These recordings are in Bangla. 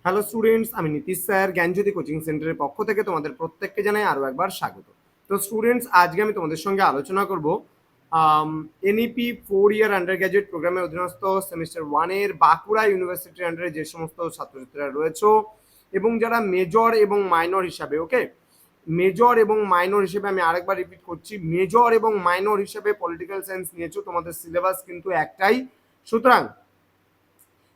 হ্যালো স্টুডেন্টস, আমি নীতিশ স্যার জ্ঞানজ্যোতি কোচিং সেন্টারের পক্ষ থেকে তোমাদের প্রত্যেককে জানাই আরও একবার স্বাগত। তো স্টুডেন্টস, আজকে আমি তোমাদের সঙ্গে আলোচনা করব এনইপি 4 ইয়ার আন্ডার গ্র্যাজুয়েট প্রোগ্রামের অধীনস্থ সেমিস্টার 1-এর বাঁকুড়া ইউনিভার্সিটির আন্ডারে যে সমস্ত ছাত্রছাত্রীরা রয়েছে এবং যারা মেজর এবং মাইনর হিসাবে, ওকে, মেজর এবং মাইনর হিসেবে, আমি আরেকবার রিপিট করছি, মেজর এবং মাইনর হিসেবে পলিটিক্যাল সায়েন্স নিয়েছো, তোমাদের সিলেবাস কিন্তু একটাই। সুতরাং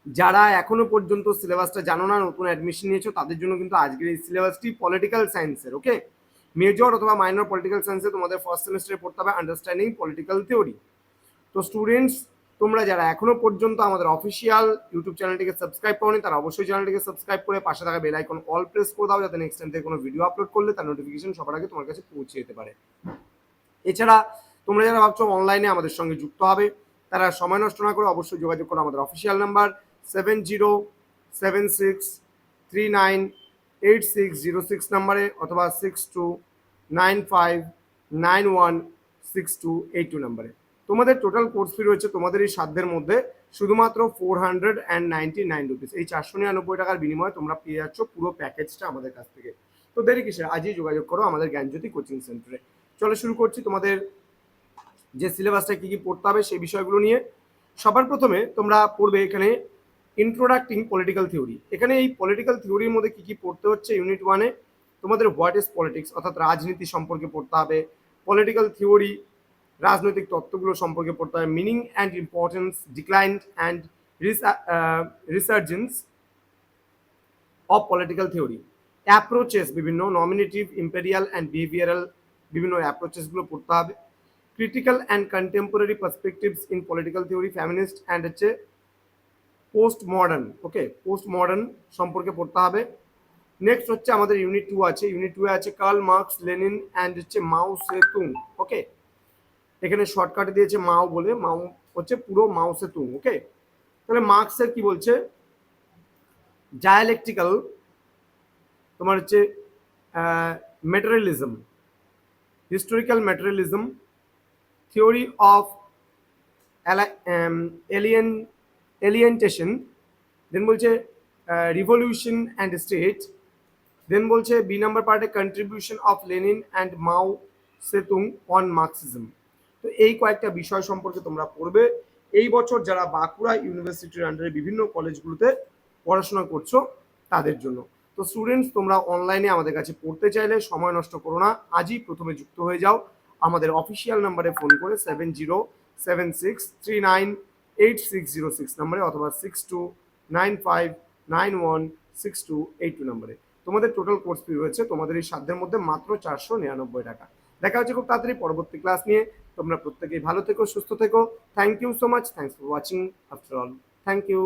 যারা এখনো পর্যন্ত সিলেবাসটা জানো না, নতুন অ্যাডমিশন নিয়েছো, তাদের জন্য কিন্তু আজকের এই সিলেবাসটি পলিটিক্যাল সায়েন্সের, ওকে, মেজর অথবা মাইনর পলিটিক্যাল সায়েন্সে তোমাদের ফার্স্ট সেমিস্টারে পড়তে হবে আন্ডারস্ট্যান্ডিং পলিটিক্যাল থিওরি। তো স্টুডেন্টস, তোমরা যারা এখনো পর্যন্ত আমাদের অফিসিয়াল ইউটিউব চ্যানেলটিকে সাবস্ক্রাইব করোনি, তারা অবশ্যই চ্যানেলটিকে সাবস্ক্রাইব করে পাশে থাকা বেল আইকন অল প্রেস করে দাও, যাতে নেক্সট টাইম থেকে কোনো ভিডিও আপলোড করলে তার নোটিফিকেশন সবার আগে তোমার কাছে পৌঁছে যেতে পারে। এছাড়া তোমরা যারা ভাবছো অনলাইনে আমাদের সঙ্গে যুক্ত হবে, তারা সময় নষ্ট না করে অবশ্যই যোগাযোগ করো আমাদের অফিসিয়াল নাম্বার 7076398606 নাম্বারে, অথবা 6295916282 নাম্বারে। তোমাদের টোটাল কোর্স ফি রয়েছে তোমাদের এই সাধ্যের মধ্যে শুধুমাত্র 499 রুপিস। এই 499 টাকার বিনিময়ে তোমরা পেয়ে যাচ্ছ পুরো প্যাকেজটা আমাদের কাছ থেকে। তো দেরি কিসের, আজই যোগাযোগ করো আমাদের জ্ঞানজ্যোতি কোচিং সেন্টারে। চলো শুরু করছি তোমাদের যে সিলেবাসটা কী কী পড়তে হবে সেই বিষয়গুলো নিয়ে। সবার প্রথমে তোমরা পড়বে এখানে ইন্ট্রোডাক্টিং পলিটিক্যাল থিওরি। এখানে এই পলিটিক্যাল থিওরির মধ্যে কী কী পড়তে হচ্ছে, ইউনিট 1-এ তোমাদের হোয়াট ইজ পলিটিক্স অর্থাৎ রাজনীতি সম্পর্কে পড়তে হবে, পলিটিক্যাল থিওরি রাজনৈতিক তত্ত্বগুলো সম্পর্কে পড়তে হবে, meaning and importance, decline and resurgence of political theory, approaches, বিভিন্ন নমিনেটিভ, ইম্পেরিয়াল অ্যান্ড বিহেভিয়ারাল বিভিন্ন অ্যাপ্রোচেসগুলো পড়তে হবে, critical and contemporary perspectives in political theory, feminist and হচ্ছে পোস্ট মডার্ন, ওকে, পোস্ট মডার্ন সম্পর্কে পড়তে হবে। নেক্সট হচ্ছে আমাদের ইউনিট 2 আছে, ইউনিট 2-এ আছে কার্ল মার্কস, লেনিন অ্যান্ড হচ্ছে মাও সেতুং, ওকে, এখানে শর্টকাটে দিয়েছে মাও বলে, মাও হচ্ছে পুরো মাও সেতুং, ওকে। তাহলে মার্কসের কি বলছে, ডায়ালেকটিক্যাল তোমার হচ্ছে materialism, historical materialism, theory of alienation, then বলছে রিভলিউশন অ্যান্ড স্টেট, দেন বলছে বি নাম্বার পার্টে contribution of Lenin and Mao Tsetung on Marxism. তো এই কয়েকটা বিষয় সম্পর্কে তোমরা পড়বে এই বছর যারা বাঁকুড়া ইউনিভার্সিটির আন্ডারে বিভিন্ন কলেজগুলোতে পড়াশোনা করছো তাদের জন্য। তো স্টুডেন্টস, তোমরা অনলাইনে আমাদের কাছে পড়তে চাইলে সময় নষ্ট করো না, আজই প্রথমে যুক্ত হয়ে যাও আমাদের অফিসিয়াল নাম্বারে ফোন করে 7076398606 নাম্বারে, অথবা 6295916282 নাম্বারে। তোমাদের টোটাল কোর্স ফি রয়েছে তোমাদের এই সাধ্যের মধ্যে মাত্র 499 টাকা। দেখা হচ্ছে খুব তাড়াতাড়ি পরবর্তী ক্লাস নিয়ে। তোমরা প্রত্যেকেই ভালো থেকো, সুস্থ থেকো। Thank you so much, thanks for watching after all, thank you.